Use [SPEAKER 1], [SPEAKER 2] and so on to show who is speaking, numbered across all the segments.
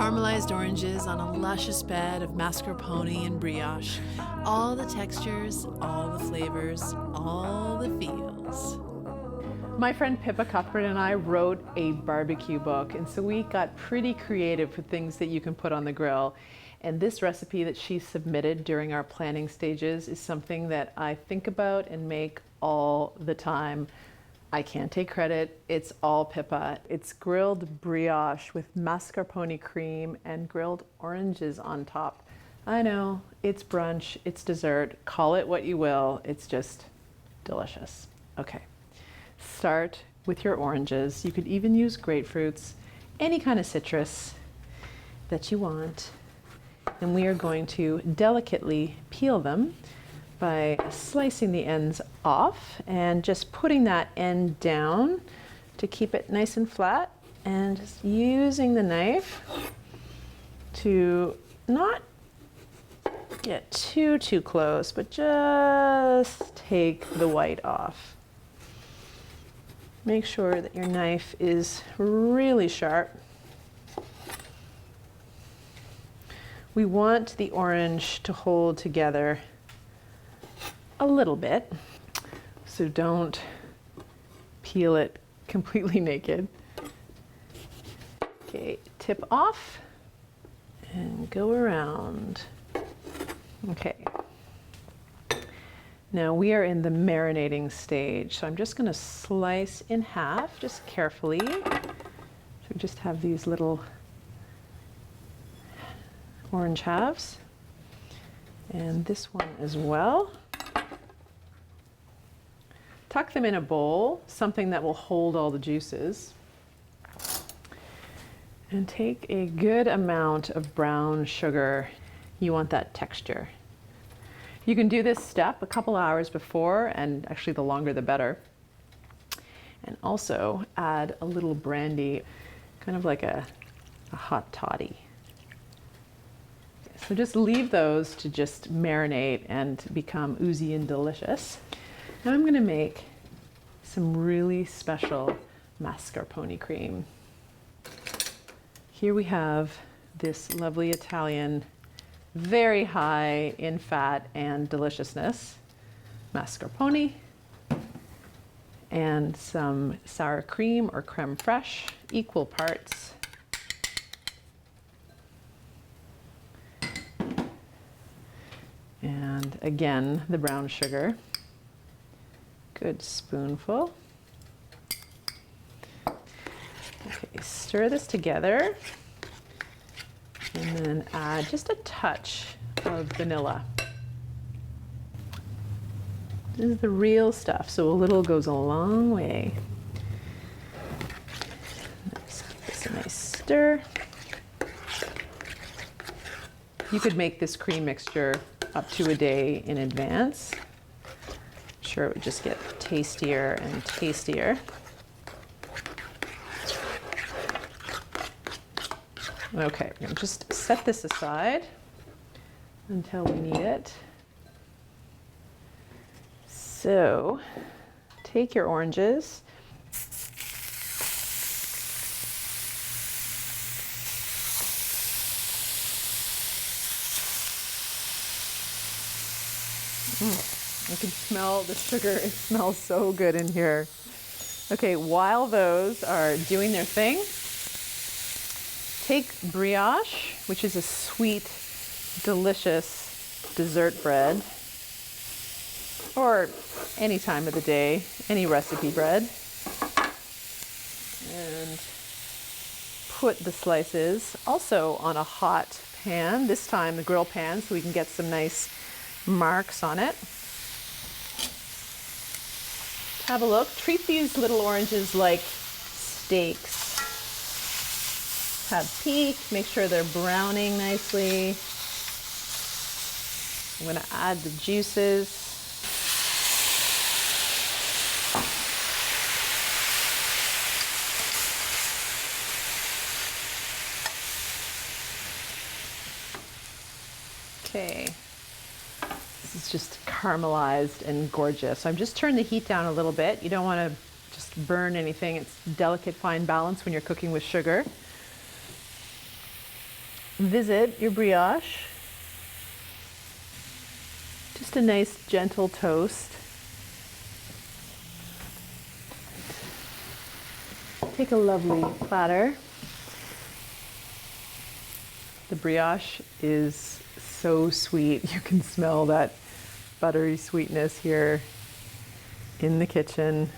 [SPEAKER 1] Caramelized oranges on a luscious bed of mascarpone and brioche. All the textures, all the flavors, all the feels.
[SPEAKER 2] My friend Pippa Cuthbert and I wrote a barbecue book, and so we got pretty creative with things that you can put on the grill. And this recipe that she submitted during our planning stages is something that I think about and make all the time. I can't take credit, it's all Pippa. It's grilled brioche with mascarpone cream and grilled oranges on top. I know, it's brunch, it's dessert, call it what you will, it's just delicious. Okay, start with your oranges. You could even use grapefruits, any kind of citrus that you want. And we are going to delicately peel them by slicing the ends off and just putting that end down to keep it nice and flat, and just using the knife to not get too close, but just take the white off. Make sure that your knife is really sharp. We want the orange to hold together a little bit, so don't peel it completely naked. Okay, tip off and go around. Okay. Now we are in the marinating stage, so I'm just going to slice in half, just carefully. So we just have these little orange halves, and this one as well. Tuck them in a bowl, something that will hold all the juices. And take a good amount of brown sugar. You want that texture. You can do this step a couple hours before, and actually the longer the better. And also add a little brandy, kind of like a hot toddy. So just leave those to just marinate and become oozy and delicious. Now I'm going to make some really special mascarpone cream. Here we have this lovely Italian, very high in fat and deliciousness, mascarpone, and some sour cream or creme fraiche, equal parts. And again, the brown sugar. Good spoonful. Okay, stir this together and then add just a touch of vanilla. This is the real stuff, so a little goes a long way. Let's give this a nice stir. You could make this cream mixture up to a day in advance. I'm sure it would just get tastier and tastier. Okay, we're gonna just set this aside until we need it. So, take your oranges. I can smell the sugar. It smells so good in here. Okay, while those are doing their thing, take brioche, which is a sweet, delicious dessert bread, or any time of the day, any recipe bread, and put the slices also on a hot pan, this time the grill pan, so we can get some nice marks on it. Have a look. Treat these little oranges like steaks. Have peek, make sure they're browning nicely. I'm going to add the juices. Okay. This is just caramelized and gorgeous. So I'm just turning the heat down a little bit. You don't want to just burn anything. It's delicate, fine balance when you're cooking with sugar. visit your brioche. Just a nice gentle toast. Take a lovely platter. The brioche is so sweet. You can smell that buttery sweetness here in the kitchen.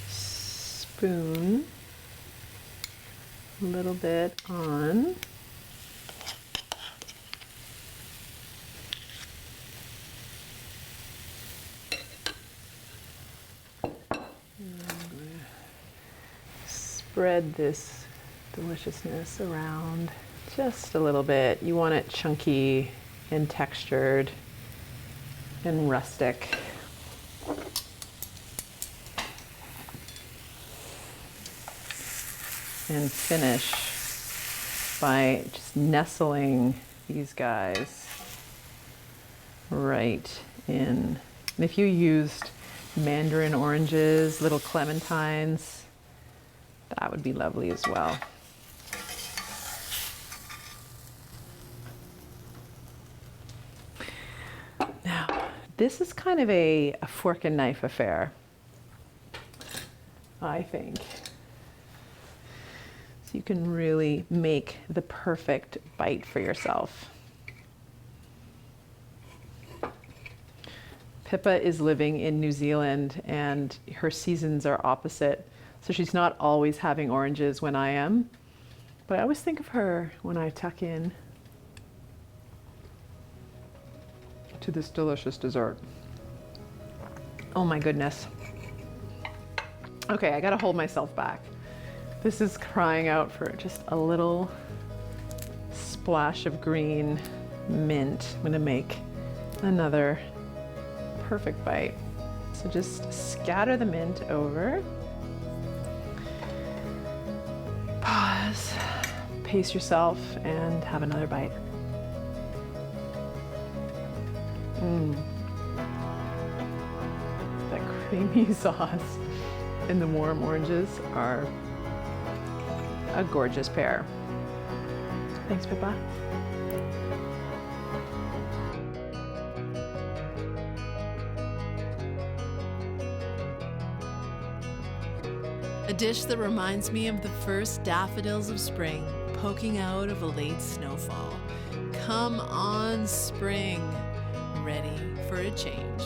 [SPEAKER 2] Spoon a little bit on. Spread this deliciousness around just a little bit. You want it chunky and textured and rustic. And finish by just nestling these guys right in. And if you used mandarin oranges, little clementines, that would be lovely as well. Now, this is kind of a fork and knife affair, I think. So you can really make the perfect bite for yourself. Pippa is living in New Zealand and her seasons are opposite. So she's not always having oranges when I am. But I always think of her when I tuck in to this delicious dessert. Oh my goodness. Okay, I gotta hold myself back. This is crying out for just a little splash of green mint. I'm gonna make another perfect bite. So just scatter the mint over. Pause, pace yourself, and have another bite. That creamy sauce and the warm oranges are a gorgeous pair. Thanks, Pippa.
[SPEAKER 1] A dish that reminds me of the first daffodils of spring poking out of a late snowfall. Come on, spring, ready for a change.